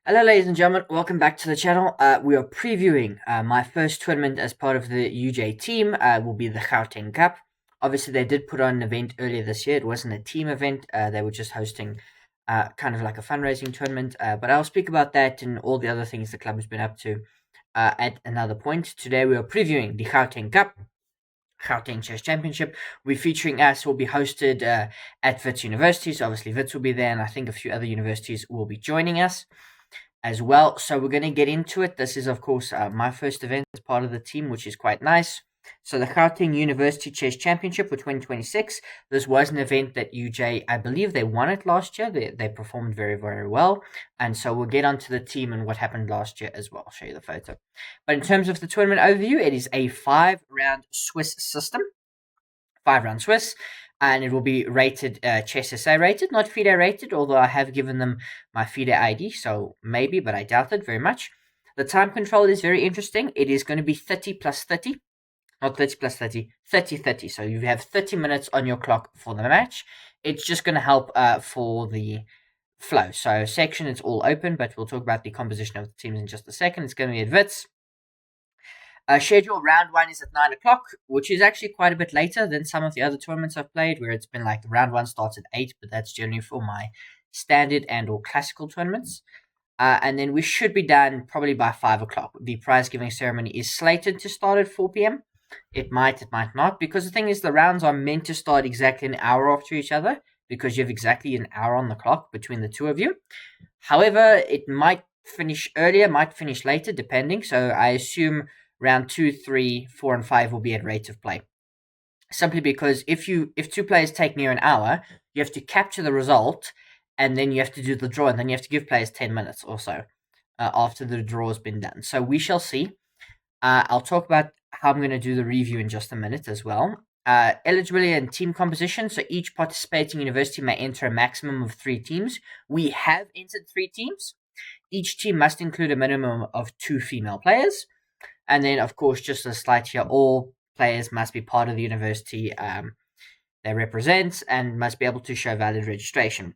Hello, ladies and gentlemen. Welcome back to the channel. We are previewing my first tournament as part of the UJ team. Will be the Gauteng Cup. Obviously, they did put on an event earlier this year. It wasn't a team event. They were just hosting kind of like a fundraising tournament. But I'll speak about that and all the other things the club has been up to at another point. Today, we are previewing the Gauteng Cup. Gauteng Chess Championship. We're featuring us will be hosted at Wits University. So obviously Wits will be there, and I think a few other universities will be joining us as well. So we're going to get into it. This is, of course, my first event as part of the team, which is quite nice. So the Gauteng University Chess Championship for 2026. This was an event that UJ, I believe they won it last year. They performed very, very well. And so we'll get onto the team and what happened last year as well. I'll show you the photo. But in terms of the tournament overview, it is a 5-round Swiss system. 5-round Swiss, and it will be rated CHESSA-rated, not FIDE rated, although I have given them my FIDE ID, so maybe, but I doubt it very much. The time control is very interesting. It is going to be 30 plus 30, not 30 plus 30, 30 30. So you have 30 minutes on your clock for the match. It's just going to help for the flow. So section, it's all open, but we'll talk about the composition of the teams in just a second. It's going to be at Wits. Schedule round one is at 9 o'clock, which is actually quite a bit later than some of the other tournaments I've played, where it's been like round one starts at 8, but that's generally for my standard and or classical tournaments. And then we should be done probably by 5 o'clock. The prize giving ceremony is slated to start at 4 p.m. It might not, because the thing is the rounds are meant to start exactly an hour after each other, because you have exactly an hour on the clock between the two of you. However, it might finish earlier, might finish later, depending. So I assume round 2, 3, 4, and 5 will be at rate of play. Simply because if two players take near an hour, you have to capture the result, and then you have to do the draw, and then you have to give players 10 minutes or so after the draw has been done. So we shall see. I'll talk about how I'm going to do the review in just a minute as well. Eligibility and team composition. So each participating university may enter a maximum of 3 teams. We have entered 3 teams. Each team must include a minimum of 2 female players. And then, of course, just a slight here, all players must be part of the university they represent and must be able to show valid registration.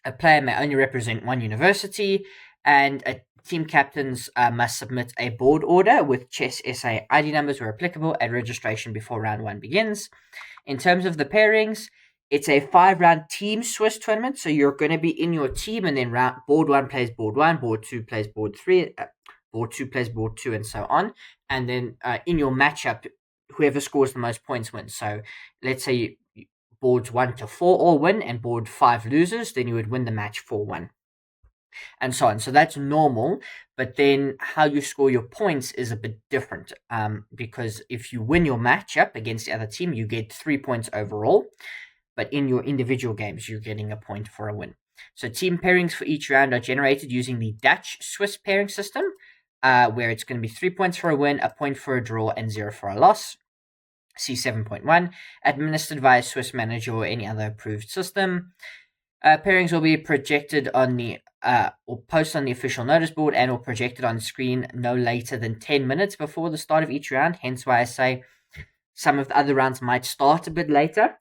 A player may only represent one university, and team captains must submit a board order with Chess SA ID numbers where applicable at registration before round 1 begins. In terms of the pairings, it's a 5-round team Swiss tournament, so you're going to be in your team, and then board 1 plays board 1, board 2 plays board 3, board 2 plays board 2, and so on. And then in your matchup, whoever scores the most points wins. So let's say boards 1 to 4 all win, and board 5 loses, then you would win the match 4-1. And so on. So that's normal, but then how you score your points is a bit different, because if you win your matchup against the other team, you get 3 points overall, but in your individual games, you're getting a point for a win. So team pairings for each round are generated using the Dutch-Swiss pairing system, where it's going to be 3 points for a win, a point for a draw, and 0 for a loss. See 7.1, administered via Swiss Manager or any other approved system. Pairings will be projected on the or posted on the official notice board and or projected on screen no later than 10 minutes before the start of each round. Hence why I say some of the other rounds might start a bit later,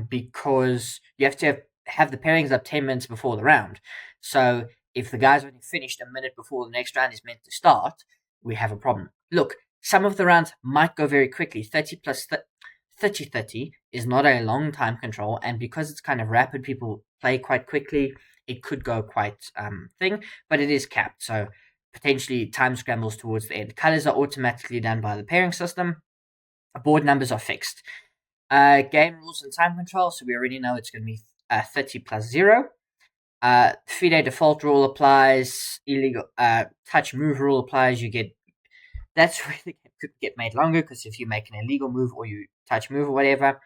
because you have to have the pairings up 10 minutes before the round. So if the guy's only finished a minute before the next round is meant to start, we have a problem. Look, some of the rounds might go very quickly. 30 plus 30 is not a long time control, and because it's kind of rapid, people play quite quickly. It could go quite thing, but it is capped, so potentially time scrambles towards the end. Colors are automatically done by the pairing system. Board numbers are fixed. Game rules and time control, so we already know it's going to be 30 plus 0. FIDE default rule applies. Illegal touch move rule applies. That's where the game could get made longer, because if you make an illegal move or you touch move or whatever,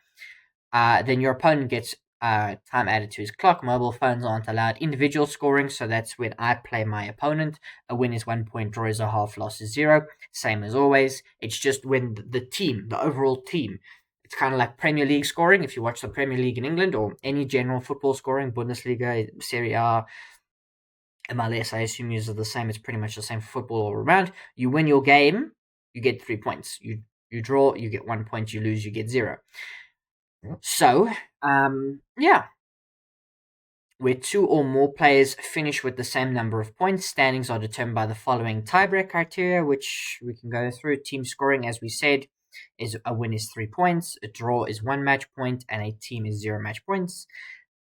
then your opponent gets time added to his clock. Mobile phones aren't allowed. Individual scoring, so that's when I play my opponent. A win is 1 point, draw is a half, loss is 0. Same as always. It's just when the overall team, it's kind of like Premier League scoring. If you watch the Premier League in England or any general football scoring, Bundesliga, Serie A, MLS, I assume uses the same. It's pretty much the same for football all around. You win your game, you get 3 points. You draw, you get 1 point. You lose, you get 0. So, yeah. where 2 or more players finish with the same number of points. Standings are determined by the following tiebreak criteria, which we can go through. Team scoring, as we said, is a win is 3 points, a draw is 1 match point, and a team is 0 match points,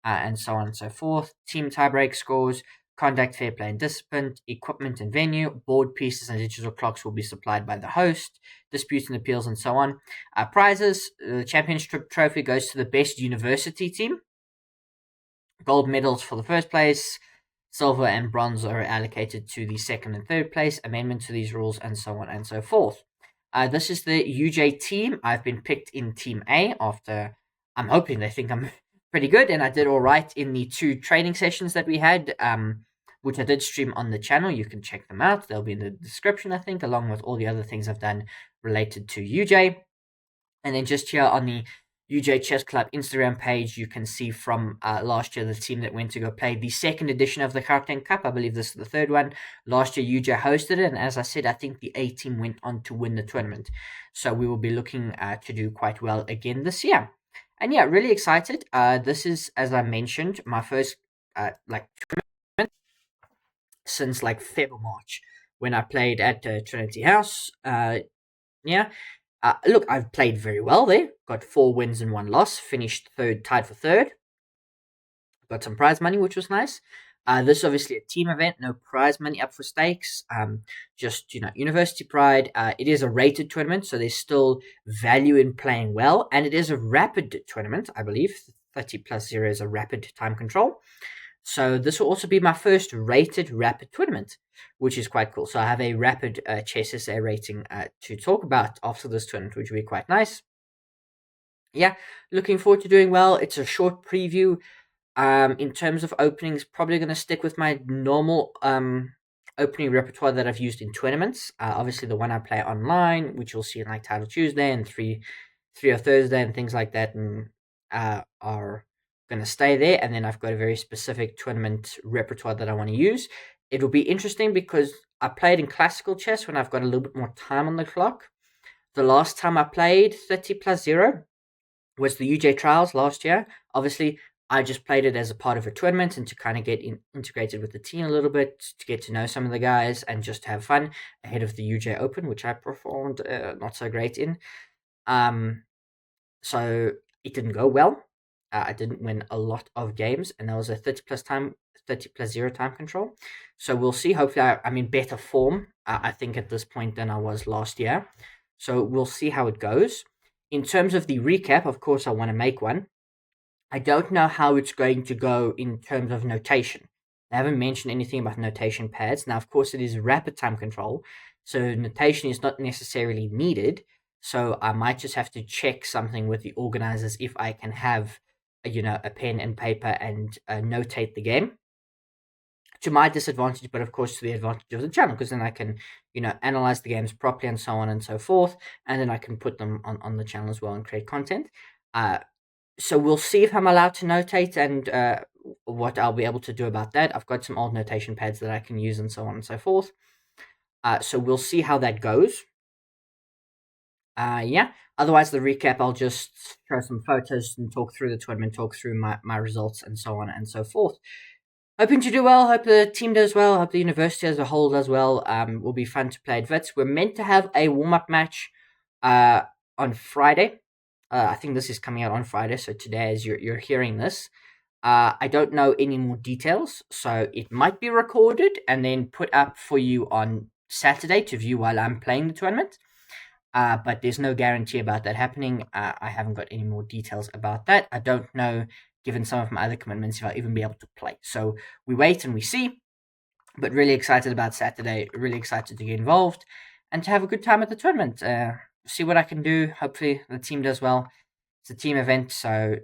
and so on and so forth. Team tiebreak scores, conduct, fair play, and discipline, equipment and venue, board pieces and digital clocks will be supplied by the host, disputes and appeals, and so on. Prizes, the championship trophy goes to the best university team. Gold medals for the first place, silver and bronze are allocated to the second and third place, amendment to these rules, and so on and so forth. This is the UJ team. I've been picked in Team A after I'm hoping they think I'm pretty good, and I did all right in the 2 training sessions that we had, which I did stream on the channel. You can check them out. They'll be in the description, I think, along with all the other things I've done related to UJ. And then just here on the UJ Chess Club Instagram page, you can see from last year the team that went to go play the 2nd edition of the Gauteng Cup. I believe this is the 3rd one. Last year UJ hosted it, and as I said, I think the A team went on to win the tournament. So we will be looking to do quite well again this year. And yeah, really excited. This is, as I mentioned, my first tournament since like February, March, when I played at Trinity House. Yeah. Look, I've played very well there. Got 4 wins and 1 loss. Finished third, tied for third. Got some prize money, which was nice. This is obviously a team event, no prize money up for stakes. Just, university pride. It is a rated tournament, so there's still value in playing well. And it is a rapid tournament, I believe. 30 plus 0 is a rapid time control. So this will also be my first rated rapid tournament, which is quite cool. So I have a rapid CHESSA rating to talk about after this tournament, which will be quite nice. Yeah, looking forward to doing well. It's a short preview. In terms of openings, probably going to stick with my normal opening repertoire that I've used in tournaments. Obviously, the one I play online, which you'll see in like Title Tuesday and three or Thursday and things like that, and are going to stay there. And then I've got a very specific tournament repertoire that I want to use. It will be interesting because I played in classical chess when I've got a little bit more time on the clock. The last time I played 30 plus 0 was the UJ Trials last year. Obviously, I just played it as a part of a tournament and to kind of get integrated with the team a little bit, to get to know some of the guys and just have fun ahead of the UJ Open, which I performed not so great in. So it didn't go well. I didn't win a lot of games, and that was a 30 plus 0 time control. So we'll see. Hopefully, I'm in better form, I think, at this point than I was last year. So we'll see how it goes. In terms of the recap, of course, I want to make one. I don't know how it's going to go in terms of notation. I haven't mentioned anything about notation pads. Now, of course, it is rapid time control, so notation is not necessarily needed. So I might just have to check something with the organizers if I can have, a pen and paper and notate the game. To my disadvantage, but of course to the advantage of the channel, because then I can, analyze the games properly and so on and so forth, and then I can put them on the channel as well and create content. So we'll see if I'm allowed to notate and what I'll be able to do about that. I've got some old notation pads that I can use and so on and so forth. So we'll see how that goes. Yeah. Otherwise, the recap, I'll just show some photos and talk through the tournament, talk through my results and so on and so forth. Hoping to do well. Hope the team does well. Hope the university as a whole does well. Will be fun to play at Wits. We're meant to have a warm-up match on Friday. I think this is coming out on Friday, so today as you're hearing this. I don't know any more details, so it might be recorded and then put up for you on Saturday to view while I'm playing the tournament. But there's no guarantee about that happening. I haven't got any more details about that. I don't know, given some of my other commitments, if I'll even be able to play. So we wait and we see. But really excited about Saturday. Really excited to get involved and to have a good time at the tournament. See what I can do. Hopefully the team does well. It's a team event, so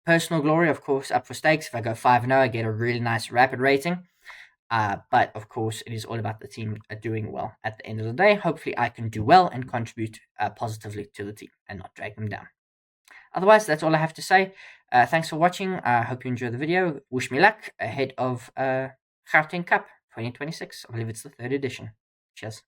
personal glory, of course, up for stakes. If I go 5-0, I get a really nice rapid rating. But of course, it is all about the team doing well at the end of the day. Hopefully, I can do well and contribute positively to the team and not drag them down. Otherwise, that's all I have to say. Thanks for watching. I hope you enjoyed the video. Wish me luck ahead of Gauteng Cup 2026. I believe it's the 3rd edition. Cheers.